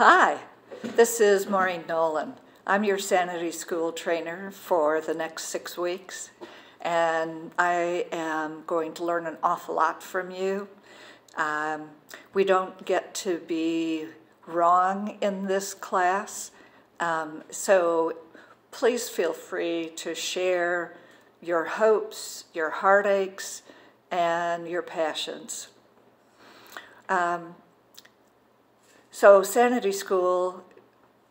Hi, this is Maureen Nolan. I'm your Sanity School trainer for the next 6 weeks, and I am going to learn an awful lot from you. We don't get to be wrong in this class, so please feel free to share your hopes, your heartaches, and your passions. So Sanity School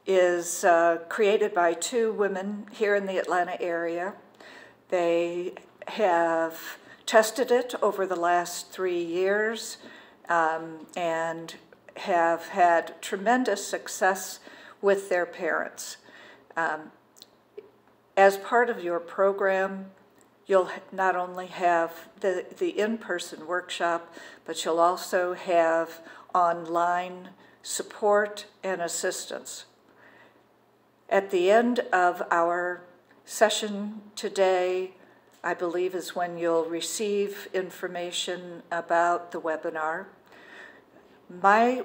is created by 2 women here in the Atlanta area. They have tested it over the last 3 years and have had tremendous success with their parents. As part of your program, you'll not only have the in-person workshop, but you'll also have online support and assistance. At the end of our session today, I believe is when you'll receive information about the webinar. My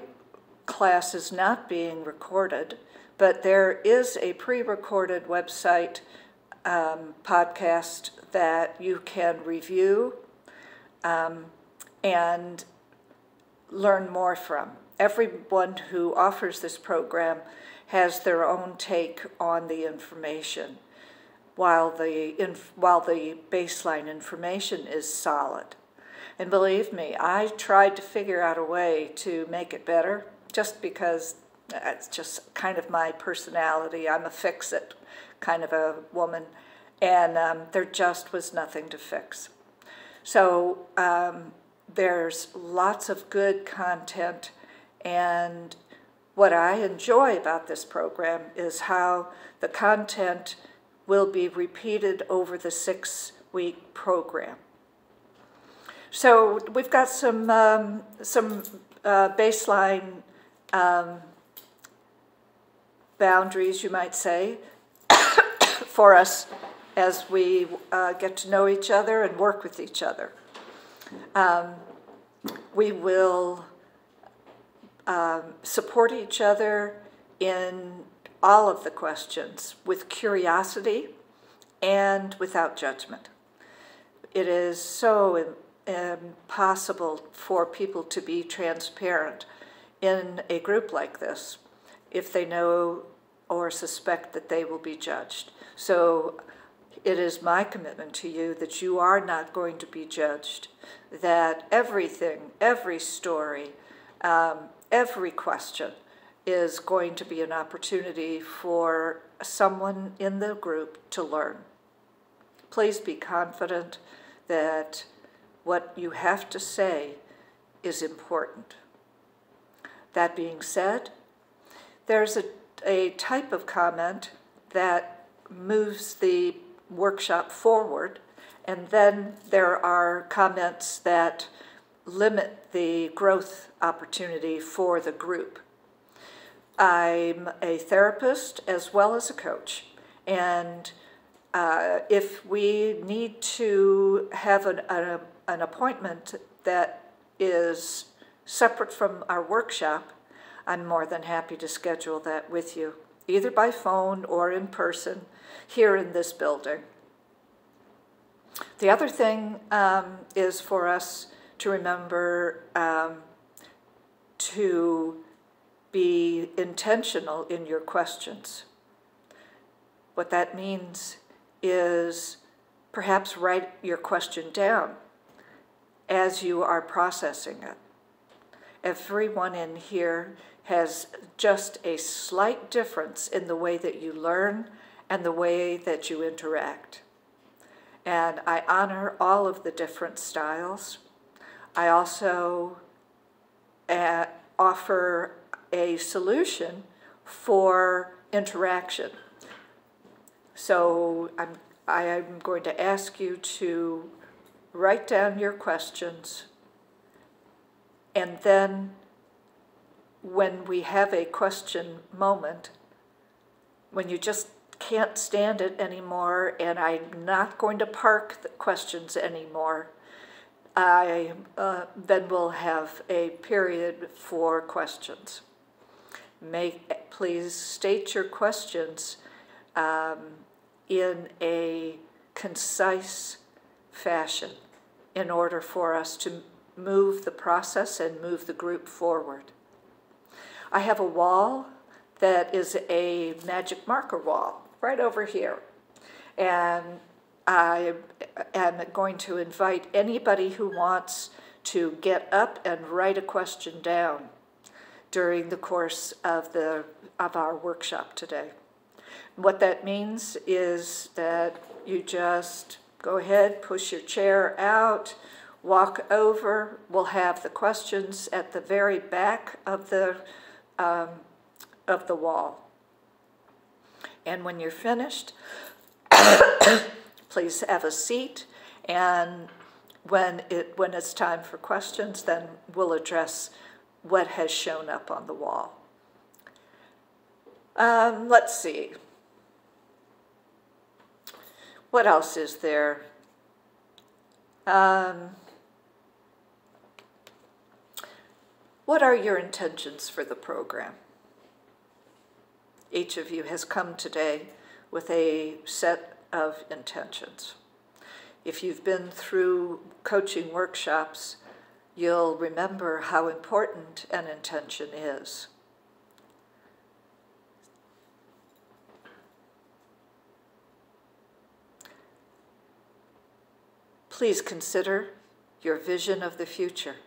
class is not being recorded, but there is a pre-recorded website podcast that you can review and learn more from. Everyone who offers this program has their own take on the information, while the baseline information is solid. And believe me, I tried to figure out a way to make it better, just because it's just kind of my personality. I'm a fix-it kind of a woman, and there just was nothing to fix. So there's lots of good content, and what I enjoy about this program is how the content will be repeated over the 6-week program. So we've got some baseline boundaries, you might say, for us as we get to know each other and work with each other. We will support each other in all of the questions with curiosity and without judgment. It is so impossible for people to be transparent in a group like this if they know or suspect that they will be judged. So it is my commitment to you that you are not going to be judged, that everything, every story, every question is going to be an opportunity for someone in the group to learn. Please be confident that what you have to say is important. That being said, there's a type of comment that moves the workshop forward, and then there are comments that limit the growth opportunity for the group. I'm a therapist as well as a coach, and if we need to have an appointment that is separate from our workshop, I'm more than happy to schedule that with you, either by phone or in person here in this building. The other thing is for us to remember to be intentional in your questions. What that means is perhaps write your question down as you are processing it. Everyone in here has just a slight difference in the way that you learn and the way that you interact. And I honor all of the different styles. I also offer a solution for interaction. So I am going to ask you to write down your questions, and then when we have a question moment, when you just can't stand it anymore and I'm not going to park the questions anymore, then we'll have a period for questions. please state your questions in a concise fashion in order for us to move the process and move the group forward. I have a wall that is a magic marker wall right over here. And I am going to invite anybody who wants to get up and write a question down during the course of our workshop today. What that means is that you just go ahead, push your chair out, walk over. We'll have the questions at the very back of the wall. And when you're finished, please have a seat, and when it's time for questions, then we'll address what has shown up on the wall. Let's see. What else is there? What are your intentions for the program? Each of you has come today with a set of intentions. If you've been through coaching workshops, you'll remember how important an intention is. Please consider your vision of the future.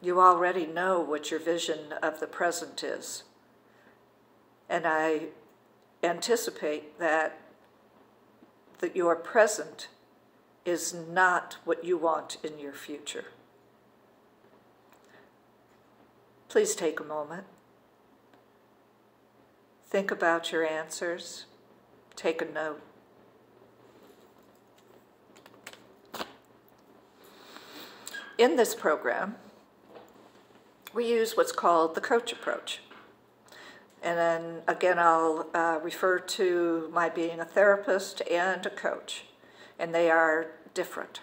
You already know what your vision of the present is. And I anticipate that your present is not what you want in your future. Please take a moment. Think about your answers. Take a note. In this program, we use what's called the coach approach. And then again, I'll refer to my being a therapist and a coach, and they are different.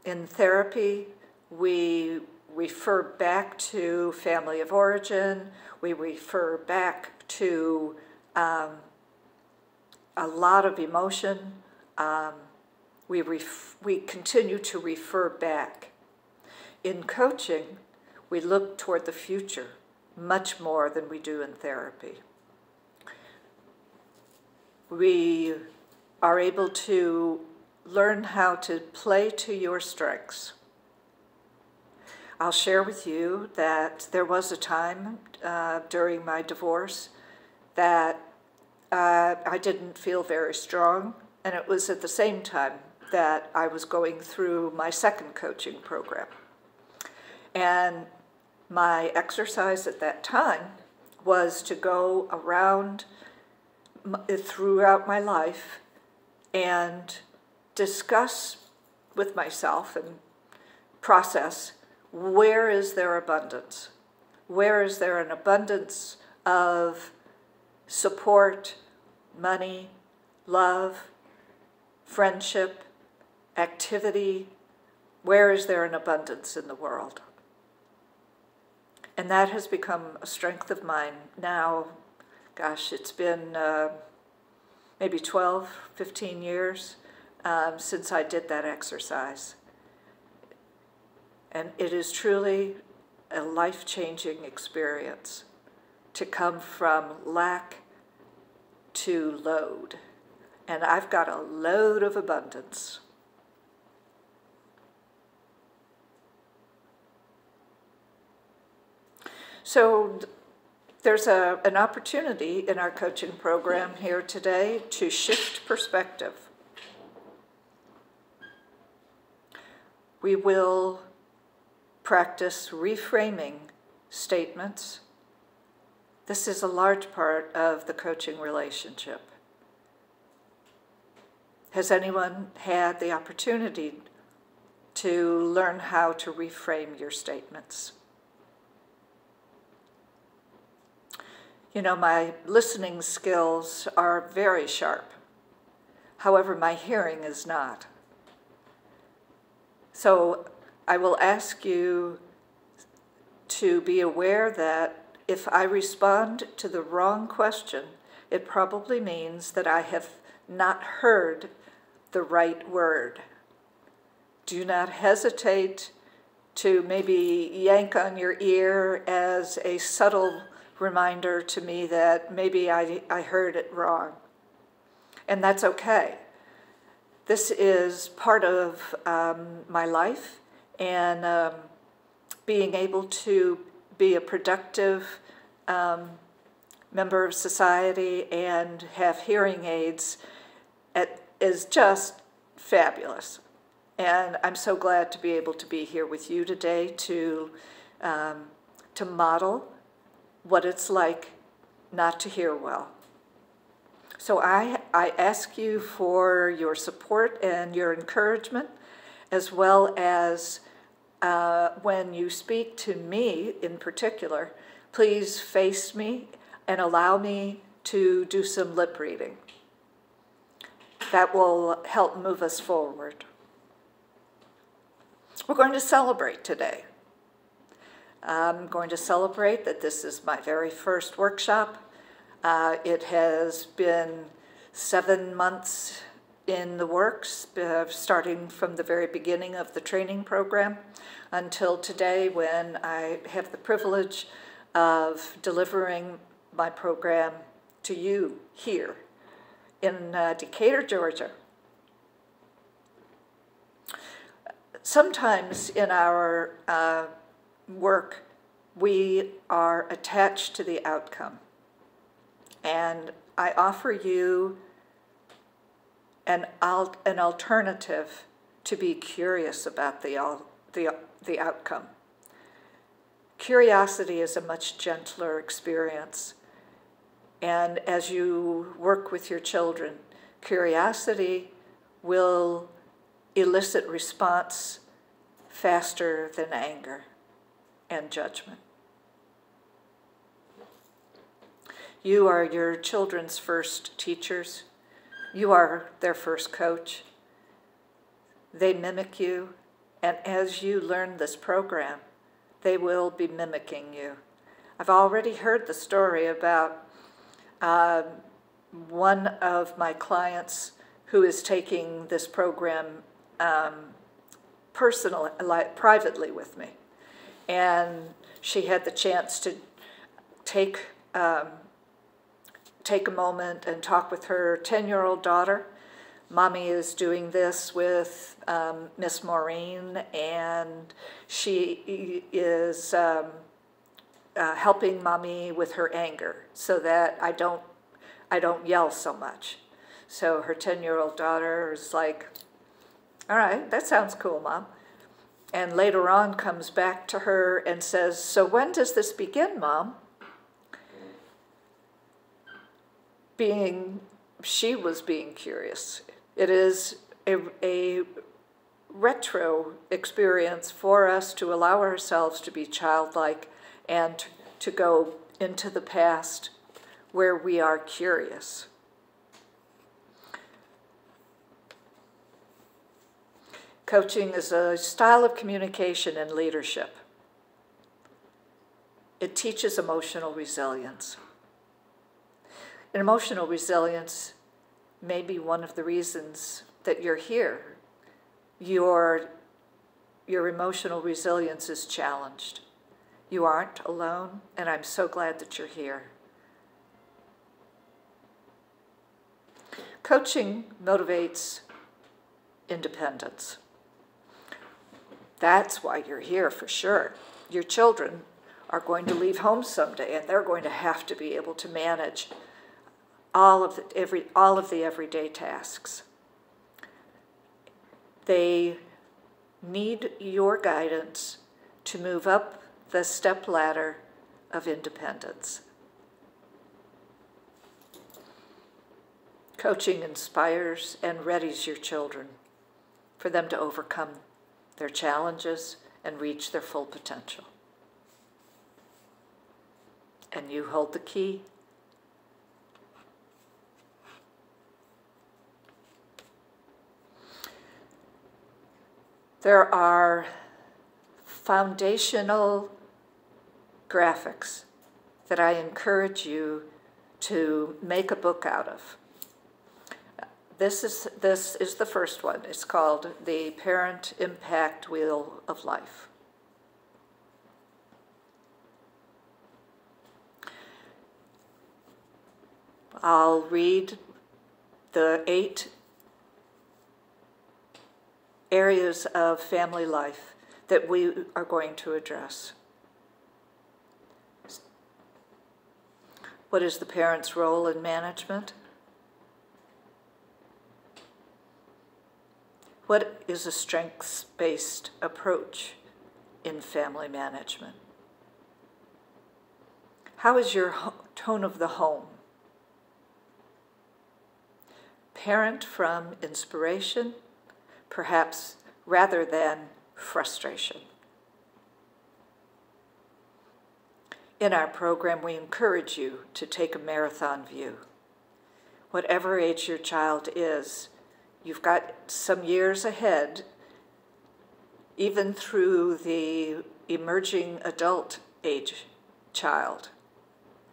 In therapy, we refer back to family of origin, we refer back to a lot of emotion, we continue to refer back. In coaching, we look toward the future much more than we do in therapy. We are able to learn how to play to your strengths. I'll share with you that there was a time during my divorce that I didn't feel very strong, and it was at the same time that I was going through my second coaching program. And my exercise at that time was to go around throughout my life and discuss with myself and process, where is there abundance? Where is there an abundance of support, money, love, friendship, activity? Where is there an abundance in the world? And that has become a strength of mine now. Gosh, it's been maybe 12, 15 years since I did that exercise. And it is truly a life-changing experience to come from lack to load. And I've got a load of abundance. So there's an opportunity in our coaching program here today to shift perspective. We will practice reframing statements. This is a large part of the coaching relationship. Has anyone had the opportunity to learn how to reframe your statements? You know, my listening skills are very sharp. However, my hearing is not. So I will ask you to be aware that if I respond to the wrong question, it probably means that I have not heard the right word. Do not hesitate to maybe yank on your ear as a subtle reminder to me that maybe I heard it wrong. And that's okay. This is part of my life, and being able to be a productive member of society and have hearing aids is just fabulous. And I'm so glad to be able to be here with you today to model what it's like not to hear well. So I ask you for your support and your encouragement, as well as when you speak to me in particular, please face me and allow me to do some lip reading. That will help move us forward. We're going to celebrate today. I'm going to celebrate that this is my very first workshop. It has been 7 months in the works, starting from the very beginning of the training program until today, when I have the privilege of delivering my program to you here in Decatur, Georgia. Sometimes in our work, we are attached to the outcome. And I offer you an alternative to be curious about the outcome. Curiosity is a much gentler experience. And as you work with your children, curiosity will elicit response faster than anger and judgment. You are your children's first teachers. You are their first coach. They mimic you, and as you learn this program, they will be mimicking you. I've already heard the story about one of my clients who is taking this program privately with me. And she had the chance to take a moment and talk with her 10-year-old daughter. Mommy is doing this with Miss Maureen, and she is helping Mommy with her anger so that I don't yell so much. So her 10-year-old daughter is like, all right, that sounds cool, Mom. And later on comes back to her and says, so when does this begin, Mom? She was being curious. It is a retro experience for us to allow ourselves to be childlike and to go into the past where we are curious. Coaching is a style of communication and leadership. It teaches emotional resilience. And emotional resilience may be one of the reasons that you're here. Your emotional resilience is challenged. You aren't alone, and I'm so glad that you're here. Coaching motivates independence. That's why you're here for sure. Your children are going to leave home someday, and they're going to have to be able to manage all of the everyday tasks. They need your guidance to move up the step ladder of independence. Coaching inspires and readies your children for them to overcome their challenges and reach their full potential. And you hold the key. There are foundational graphics that I encourage you to make a book out of. This is the first one. It's called The Parent Impact Wheel of Life. I'll read the 8 areas of family life that we are going to address. What is the parent's role in management? What is a strengths-based approach in family management? How is your tone of the home? Parent from inspiration, perhaps rather than frustration. In our program, we encourage you to take a marathon view. Whatever age your child is, you've got some years ahead, even through the emerging adult age child,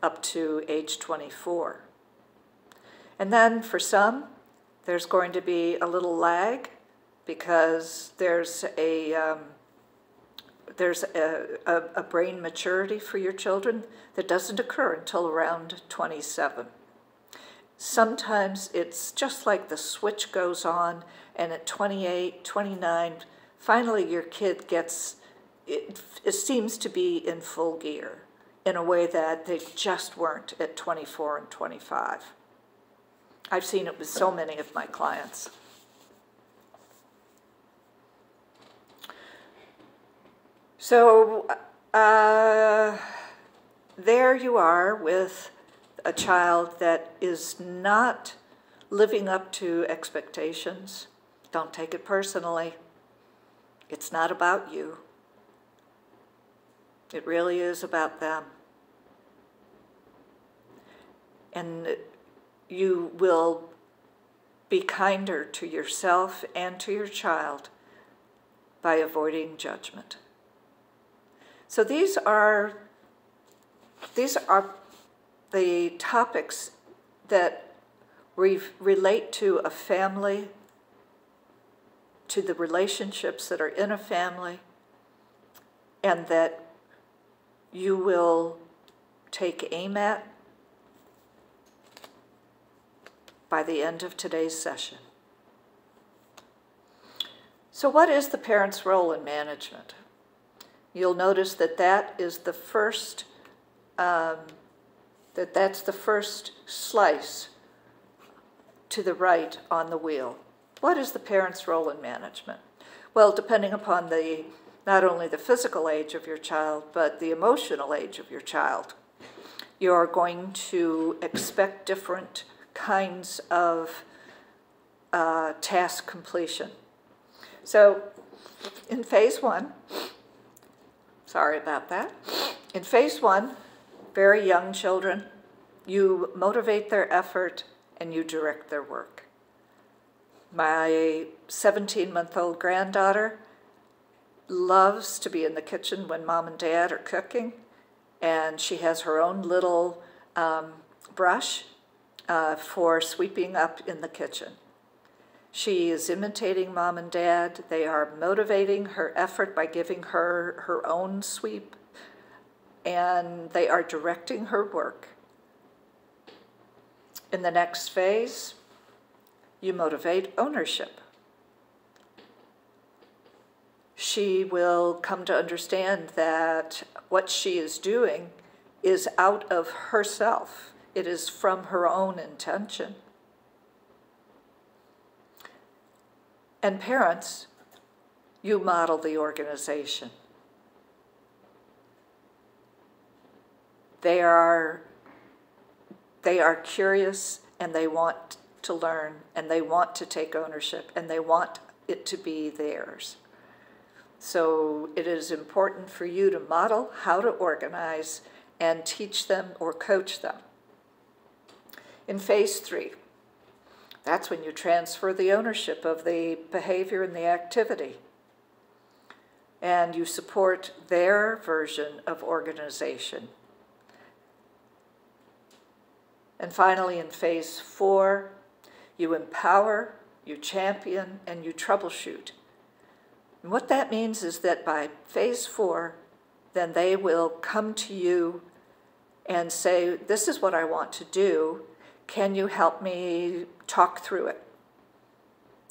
up to age 24. And then for some, there's going to be a little lag because there's a brain maturity for your children that doesn't occur until around 27. Sometimes it's just like the switch goes on, and at 28, 29, finally your kid gets, it seems to be in full gear in a way that they just weren't at 24 and 25. I've seen it with so many of my clients. So there you are with a child that is not living up to expectations. Don't take it personally. It's not about you. It really is about them. And you will be kinder to yourself and to your child by avoiding judgment. So these are the topics that relate to a family, to the relationships that are in a family, and that you will take aim at by the end of today's session. So what is the parent's role in management? You'll notice that is the first, that's the first slice to the right on the wheel. What is the parent's role in management? Well, depending upon not only the physical age of your child, but the emotional age of your child, you're going to expect different kinds of task completion. So in phase 1, sorry about that. In phase 1, very young children, you motivate their effort and you direct their work. My 17-month-old granddaughter loves to be in the kitchen when mom and dad are cooking, and she has her own little brush for sweeping up in the kitchen. She is imitating mom and dad. They are motivating her effort by giving her her own sweep, and they are directing her work. In the next phase, you motivate ownership. She will come to understand that what she is doing is out of herself. It is from her own intention. And parents, you model the organization. They are curious, and they want to learn, and they want to take ownership, and they want it to be theirs. So it is important for you to model how to organize and teach them or coach them. In phase 3, that's when you transfer the ownership of the behavior and the activity, and you support their version of organization. And finally, in phase 4, you empower, you champion, and you troubleshoot. And what that means is that by phase 4, then they will come to you and say, this is what I want to do. Can you help me talk through it?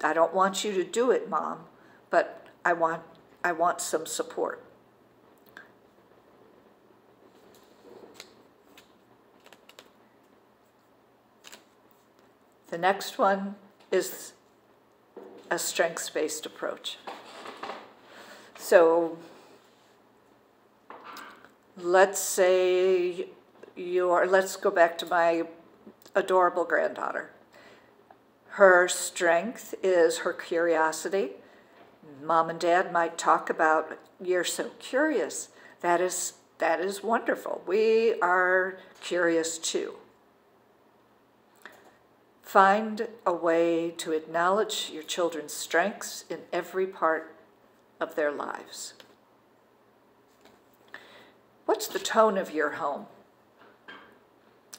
I don't want you to do it, Mom, but I want some support. The next one is a strengths-based approach. So let's say let's go back to my adorable granddaughter. Her strength is her curiosity. Mom and Dad might talk about, you're so curious. That is wonderful. We are curious too. Find a way to acknowledge your children's strengths in every part of their lives. What's the tone of your home?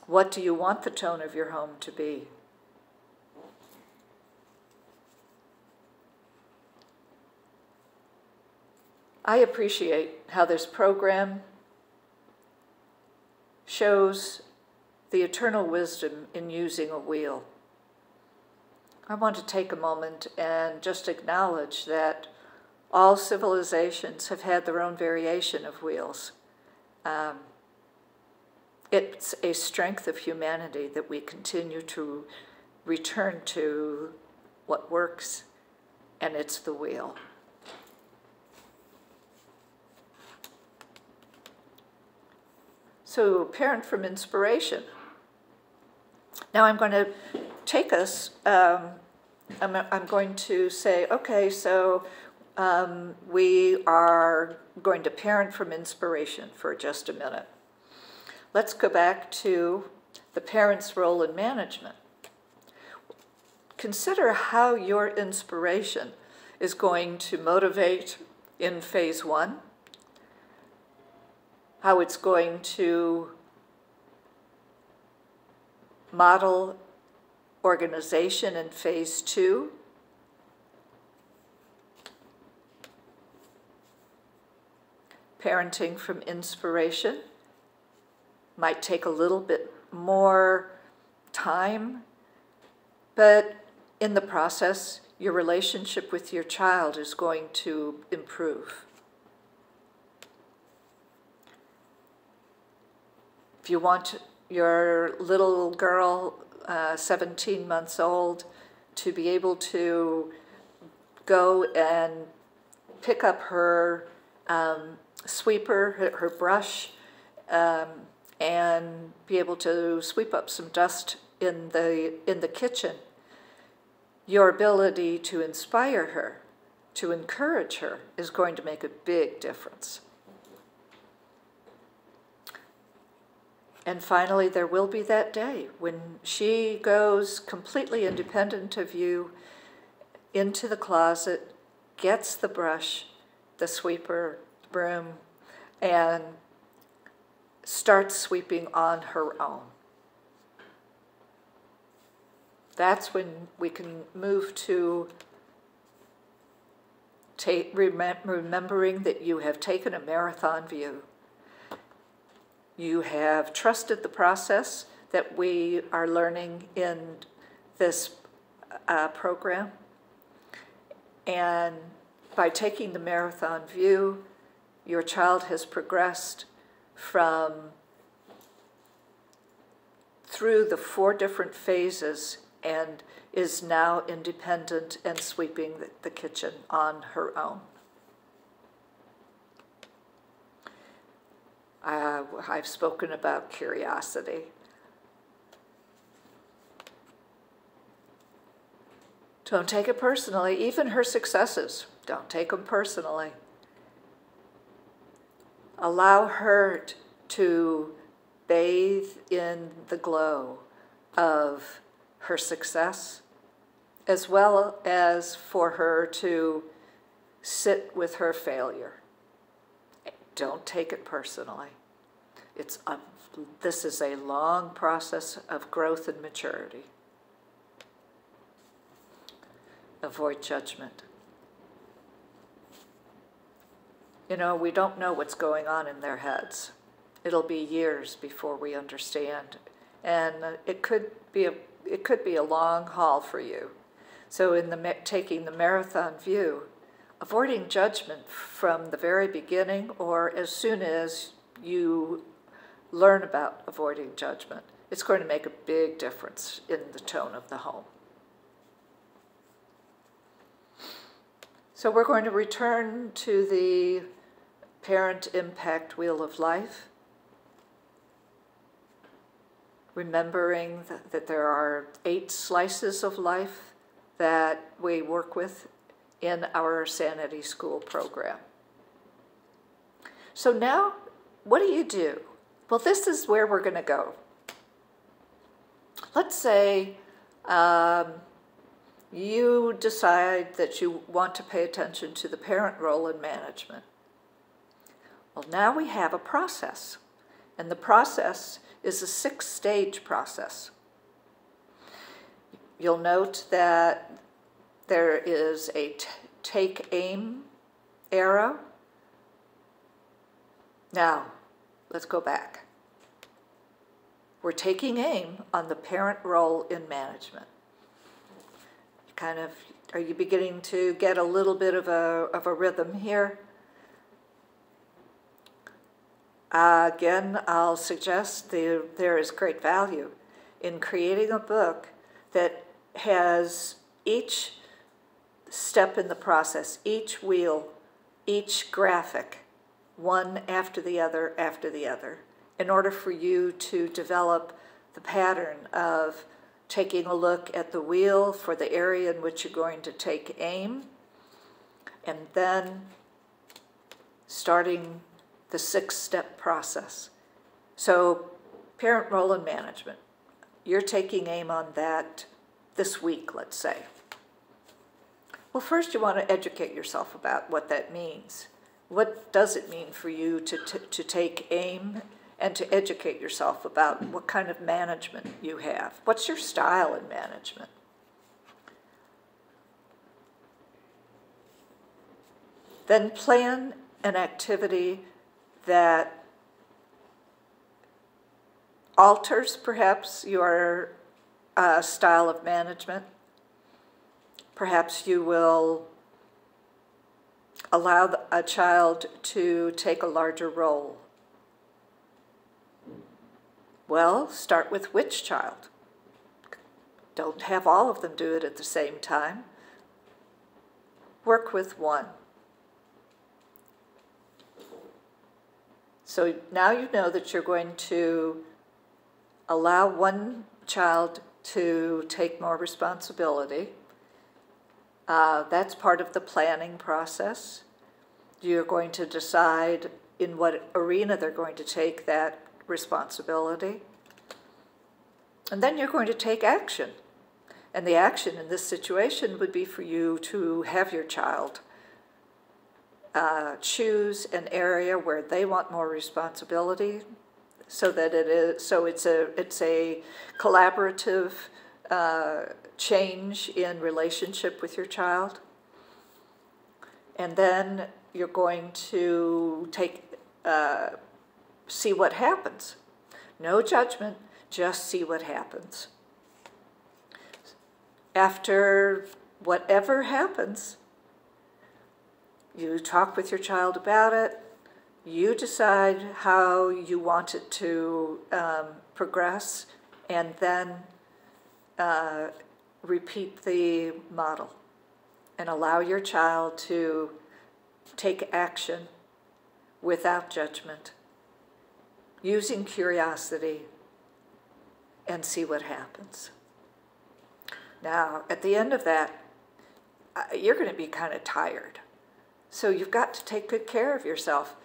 What do you want the tone of your home to be? I appreciate how this program shows the eternal wisdom in using a wheel. I want to take a moment and just acknowledge that all civilizations have had their own variation of wheels. It's a strength of humanity that we continue to return to what works, and it's the wheel. So, parent from inspiration. Now I'm going to take us, I'm going to say, okay, so we are going to parent from inspiration for just a minute. Let's go back to the parent's role in management. Consider how your inspiration is going to motivate in phase 1, how it's going to model organization in phase 2, parenting from inspiration might take a little bit more time, but in the process, your relationship with your child is going to improve. If you want your little girl, 17 months old, to be able to go and pick up her sweeper, her brush, and be able to sweep up some dust in the kitchen, your ability to inspire her, to encourage her, is going to make a big difference. And finally, there will be that day when she goes completely independent of you into the closet, gets the brush, the sweeper, the broom, and starts sweeping on her own. That's when we can move to remembering that you have taken a marathon view. You have trusted the process that we are learning in this program. And by taking the marathon view, your child has progressed through the 4 different phases and is now independent and sweeping the kitchen on her own. I've spoken about curiosity. Don't take it personally. Even her successes, don't take them personally. Allow her to bathe in the glow of her success, as well as for her to sit with her failure. Don't take it personally. It's a this is a long process of growth and maturity. Avoid judgment. You know, we don't know what's going on in their heads. It'll be years before we understand, and it could be a long haul for you. So in taking the marathon view, avoiding judgment from the very beginning or as soon as you learn about avoiding judgment, it's going to make a big difference in the tone of the home. So we're going to return to the parent impact wheel of life, remembering that there are 8 slices of life that we work with in our Sanity School program. So now, what do? Well, this is where we're going to go. Let's say you decide that you want to pay attention to the parent role in management. Well, now we have a process, and the process is a 6-stage process. You'll note that there is a take aim arrow. Now, let's go back. We're taking aim on the parent role in management. Are you beginning to get a little bit of a rhythm here? Again, I'll suggest there is great value in creating a book that has each step in the process, each wheel, each graphic, one after the other, in order for you to develop the pattern of taking a look at the wheel for the area in which you're going to take aim, and then starting the 6-step process. So, parent role in management. You're taking aim on that this week, let's say. Well, first you want to educate yourself about what that means. What does it mean for you to take aim and to educate yourself about what kind of management you have? What's your style in management? Then plan an activity that alters perhaps your style of management. Perhaps you will allow a child to take a larger role. Well, start with which child? Don't have all of them do it at the same time. Work with one. So now you know that you're going to allow one child to take more responsibility. That's part of the planning process. You're going to decide in what arena they're going to take that responsibility. And then you're going to take action. And the action in this situation would be for you to have your child choose an area where they want more responsibility, so that it's a collaborative change in relationship with your child. And then you're going to see what happens. No judgment, just see what happens. After whatever happens, you talk with your child about it. You decide how you want it to progress, and then repeat the model and allow your child to take action without judgment, using curiosity, and see what happens. Now, at the end of that, you're going to be kind of tired. So you've got to take good care of yourself.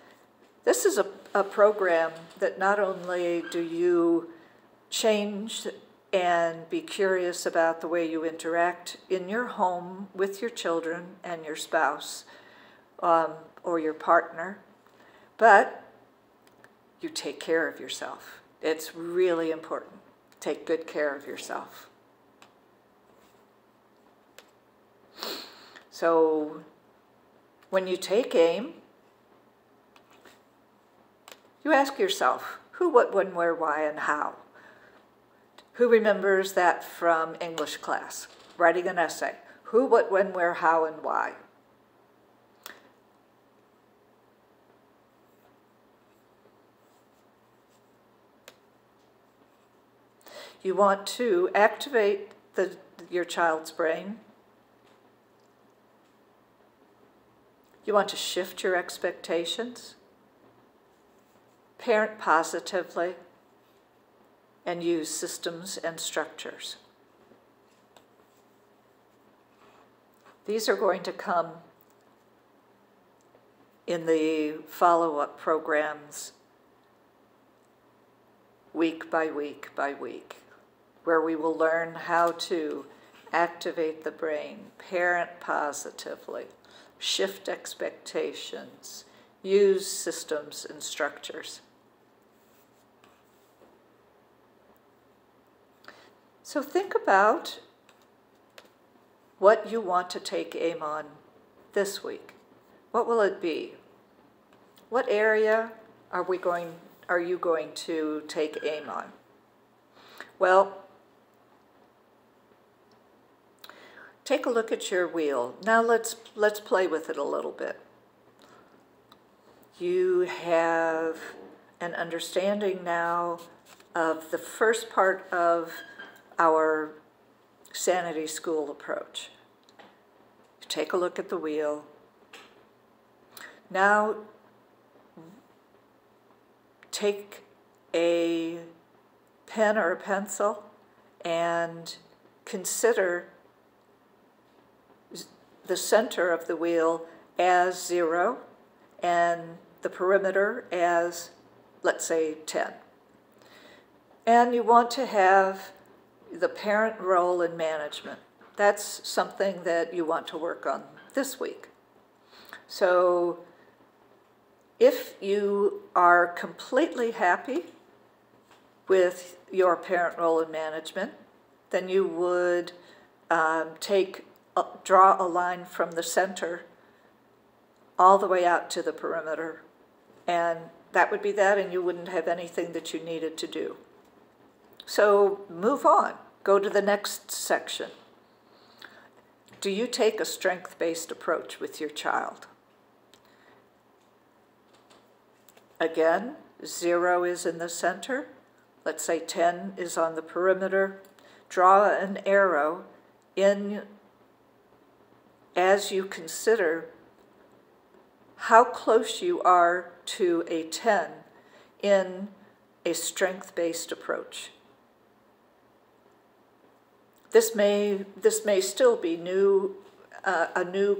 This is a program that not only do you change and be curious about the way you interact in your home with your children and your spouse or your partner, but you take care of yourself. It's really important. Take good care of yourself. So when you take AIM, you ask yourself, who, what, when, where, why, and how? Who remembers that from English class? Writing an essay. Who, what, when, where, how, and why? You want to activate your child's brain. You want to shift your expectations, parent positively, and use systems and structures. These are going to come in the follow-up programs week by week by week, where we will learn how to activate the brain, parent positively, shift expectations, use systems and structures. So think about what you want to take AIM on this week. What will it be? What area are you going to take AIM on? Well, take a look at your wheel. Now let's play with it a little bit. You have an understanding now of the first part of our Sanity School approach. Take a look at the wheel. Now take a pen or a pencil and consider the center of the wheel as 0 and the perimeter as, let's say, 10. And you want to have the parent role in management. That's something that you want to work on this week. So if you are completely happy with your parent role in management, then you would draw a line from the center all the way out to the perimeter, and that would be that, and you wouldn't have anything that you needed to do. So move on. Go to the next section. Do you take a strength-based approach with your child? Again, 0 is in the center. Let's say 10 is on the perimeter. Draw an arrow in as you consider how close you are to a 10 in a strength-based approach. This may still be a new